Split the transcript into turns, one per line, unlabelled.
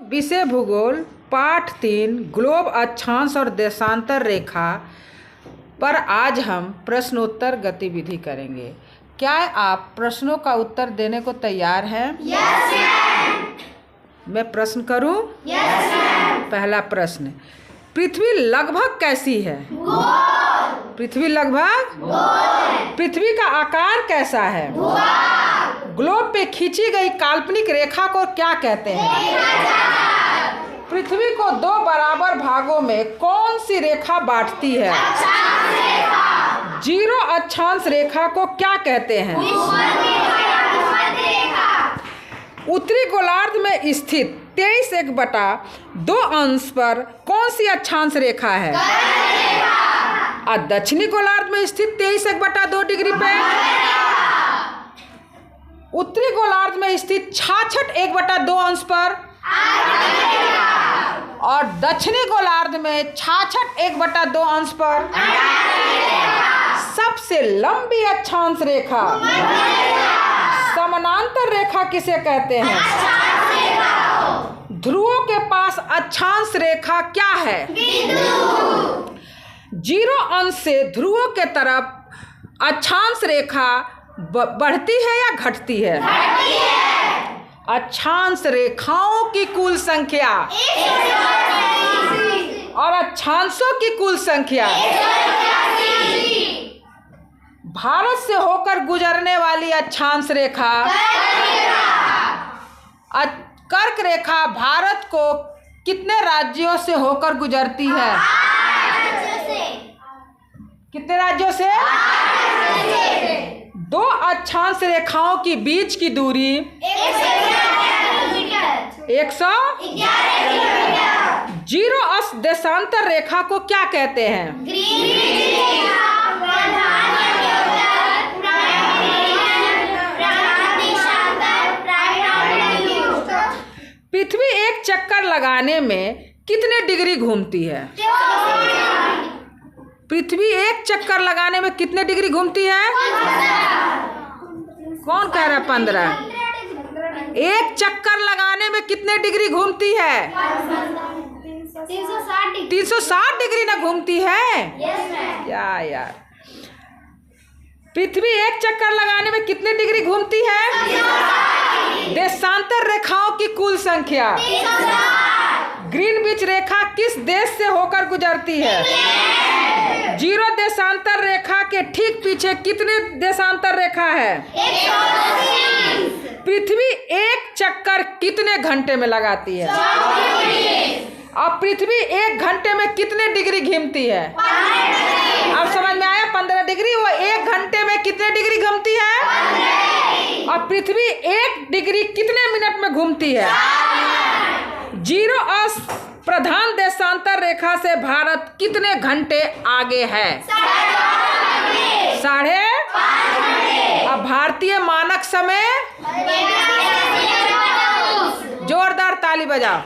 विषय भूगोल पाठ 3 ग्लोब अक्षांश और देशांतर रेखा पर आज हम प्रश्नोत्तर गतिविधि करेंगे। क्या आप प्रश्नों का उत्तर देने को तैयार हैं?
Yes ma'am.
मैं प्रश्न करूं?
Yes ma'am.
पहला प्रश्न, पृथ्वी लगभग कैसी है?
गोल।
पृथ्वी लगभग
गोल।
पृथ्वी का आकार कैसा है?
ओवल।
ग्लोब पे खींची गई काल्पनिक रेखा को क्या कहते हैं? पृथ्वी को दो बराबर भागों में कौन सी रेखा बांटती है?
अक्षांश रेखा।
जीरो अक्षांश रेखा को क्या कहते हैं?
भूमध्य रेखा।
उत्तरी गोलार्ध में स्थित 23/2 पर कौन सी अक्षांश रेखा है? और दक्षिणी गोलार्ध में स्थित 23/2 डिग्री पे उत्तरी गोलार्ध में स्थित 66/2 पर और दक्षिणी गोलार्ध में 66/2 पर सबसे लंबी अक्षांश रेखा समानांतर रेखा किसे कहते हैं? ध्रुवों के पास अक्षांश रेखा क्या है? जीरो अंश से ध्रुवों के तरफ अक्षांश रेखा बढ़ती है या घटती है? अक्षांश रेखाओं की कुल संख्या और अक्षांशों की कुल संख्या भारत से होकर गुजरने वाली अक्षांश रेखा कर्क रेखा भारत को कितने राज्यों से होकर गुजरती है? कितने राज्यों से? दो अक्षांश रेखाओं की बीच की दूरी 111 जीरो अक्ष देशांतर रेखा को क्या कहते हैं? पृथ्वी एक चक्कर लगाने में कितने डिग्री घूमती है? पृथ्वी एक चक्कर लगाने में कितने डिग्री घूमती है? कौन कह रहा है? 15। एक चक्कर लगाने में कितने डिग्री घूमती है? 360 डिग्री ना घूमती है? क्या यार, पृथ्वी एक चक्कर लगाने में कितने डिग्री घूमती है? देशांतर रेखाओं की कुल संख्या। ग्रीनविच रेखा किस देश से होकर गुजरती है? जीरो देशांतर रेखा के ठीक पीछे कितने देशांतर रेखा है? पृथ्वी एक चक्कर कितने घंटे में लगाती है? और पृथ्वी एक घंटे में कितने डिग्री घूमती है? अब समझ में आया? 15 डिग्री। वो एक घंटे में कितने डिग्री घूमती है? और पृथ्वी एक डिग्री कितने मिनट में घूमती है? जीरो अक्ष प्रधान देशांतर रेखा से भारत कितने घंटे आगे है? 5:30। अब भारतीय मानक समय जोरदार ताली बजाओ।